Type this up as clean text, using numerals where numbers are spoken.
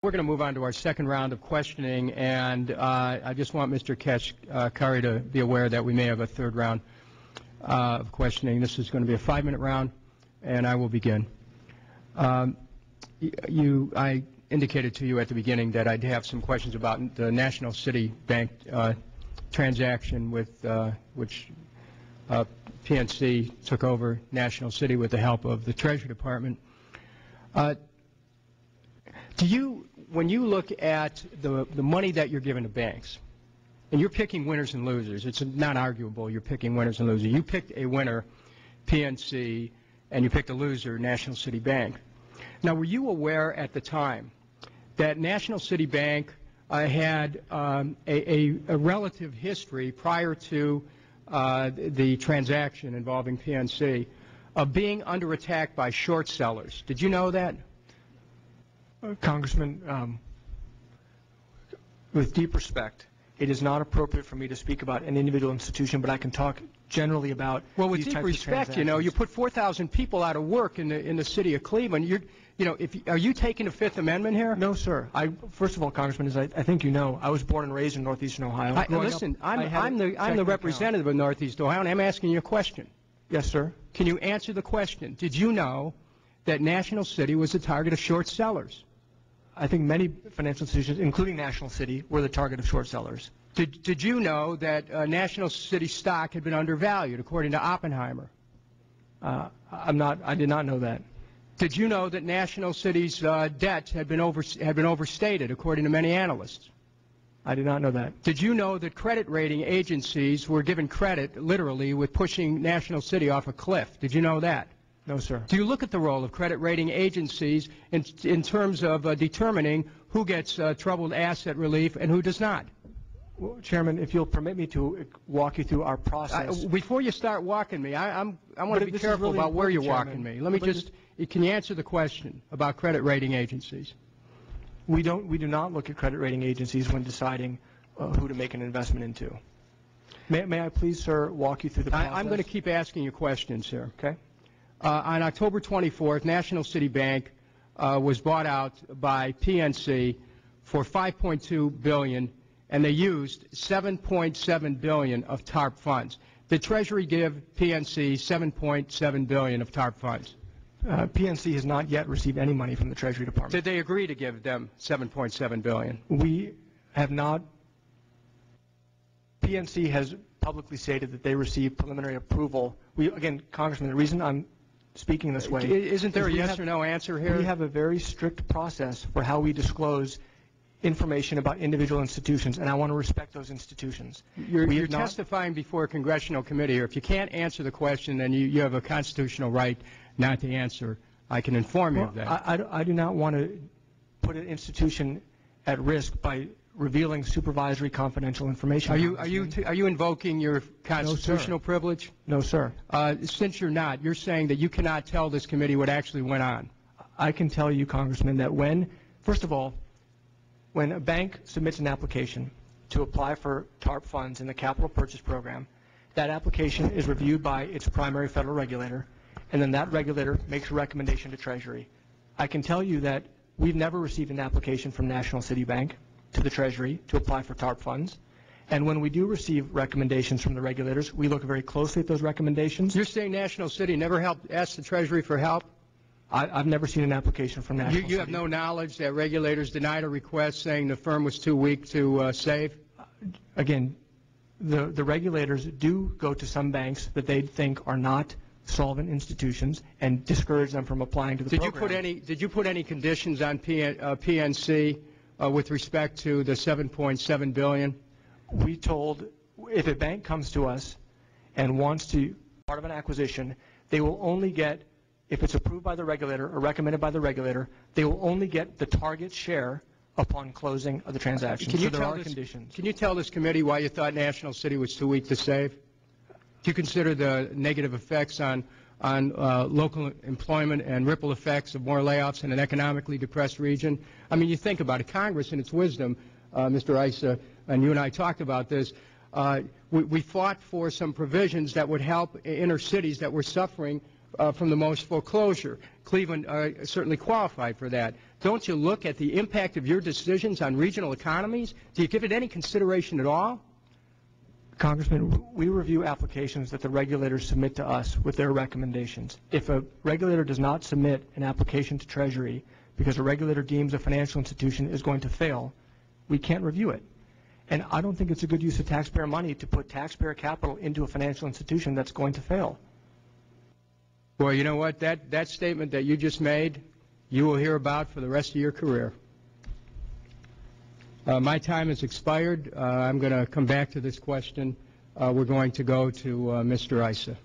We're going to move on to our second round of questioning, and I just want Mr. Kashkari to be aware that we may have a third round of questioning. This is going to be a 5-minute round, and I will begin. I indicated to you at the beginning that I'd have some questions about the National City Bank transaction with which PNC took over National City with the help of the Treasury Department. When you look at the money that you're giving to banks, and you're picking winners and losers, it's not arguable you're picking winners and losers. You picked a winner, PNC, and you picked a loser, National City Bank. Now, were you aware at the time that National City Bank had a relative history prior to the transaction involving PNC of being under attack by short sellers? Did you know that? Congressman, with deep respect, it is not appropriate for me to speak about an individual institution, but I can talk generally about well, with deep respect, you know, you put 4,000 people out of work in the city of Cleveland. Are you taking the Fifth Amendment here? No, sir. First of all, Congressman, as I think you know, I was born and raised in Northeastern Ohio. Listen, I'm the representative of Northeast Ohio, and I'm asking you a question. Yes, sir. Can you answer the question? Did you know that National City was the target of short sellers? I think many financial institutions, including National City, were the target of short sellers. Did you know that National City stock had been undervalued, according to Oppenheimer? I did not know that. Did you know that National City's debt had been overstated, according to many analysts? I did not know that. Did you know that credit rating agencies were given credit, literally, with pushing National City off a cliff? Did you know that? No, sir. Do you look at the role of credit rating agencies in terms of determining who gets troubled asset relief and who does not? Well, Chairman, if you'll permit me to walk you through our process. Before you start walking me, I want to be careful about where you're walking me. Let me can you answer the question about credit rating agencies? We do not look at credit rating agencies when deciding who to make an investment into. May I please, sir, walk you through the process? I'm going to keep asking you questions, sir. Okay. On October 24th, National City Bank was bought out by PNC for $5.2 billion, and they used $7.7 billion of TARP funds. Did Treasury give PNC $7.7 billion of TARP funds? PNC has not yet received any money from the Treasury Department. Did they agree to give them $7.7 billion? We have not. PNC has publicly stated that they received preliminary approval. Again, Congressman, the reason I'm speaking this way. Isn't there a yes or no answer here? We have a very strict process for how we disclose information about individual institutions, and I want to respect those institutions. You're testifying before a congressional committee here. If you can't answer the question, then you have a constitutional right not to answer. I can inform you of that. I do not want to put an institution at risk by revealing supervisory confidential information. Are you invoking your constitutional privilege? No, sir. Since you're not, you're saying that you cannot tell this committee what actually went on. I can tell you, Congressman, that first of all, when a bank submits an application to apply for TARP funds in the Capital Purchase Program, that application is reviewed by its primary federal regulator, and then that regulator makes a recommendation to Treasury. I can tell you that we've never received an application from National City Bank to the Treasury to apply for TARP funds. And when we do receive recommendations from the regulators, we look very closely at those recommendations. You're saying National City never asked the Treasury for help? I've never seen an application from National City. You have no knowledge that regulators denied a request saying the firm was too weak to save? Again, the regulators do go to some banks that they think are not solvent institutions and discourage them from applying to the program. Did you put any conditions on PNC with respect to the $7.7 billion? We told if a bank comes to us and wants to be part of an acquisition, they will only get, if it's approved by the regulator or recommended by the regulator, they will only get the target share upon closing of the transaction. So there are conditions. Can you tell this committee why you thought National City was too weak to save? Do you consider the negative effects on local employment and ripple effects of more layoffs in an economically depressed region? I mean, you think about it. Congress, in its wisdom, Mr. Issa, and you and I talked about this, we fought for some provisions that would help inner cities that were suffering from the most foreclosure. Cleveland certainly qualified for that. Don't you look at the impact of your decisions on regional economies? Do you give it any consideration at all? Congressman, we review applications that the regulators submit to us with their recommendations. If a regulator does not submit an application to Treasury because a regulator deems a financial institution is going to fail, we can't review it. And I don't think it's a good use of taxpayer money to put taxpayer capital into a financial institution that's going to fail. Well, you know what? That statement that you just made, you will hear about for the rest of your career. My time has expired. I'm going to come back to this question. We're going to go to Mr. Issa.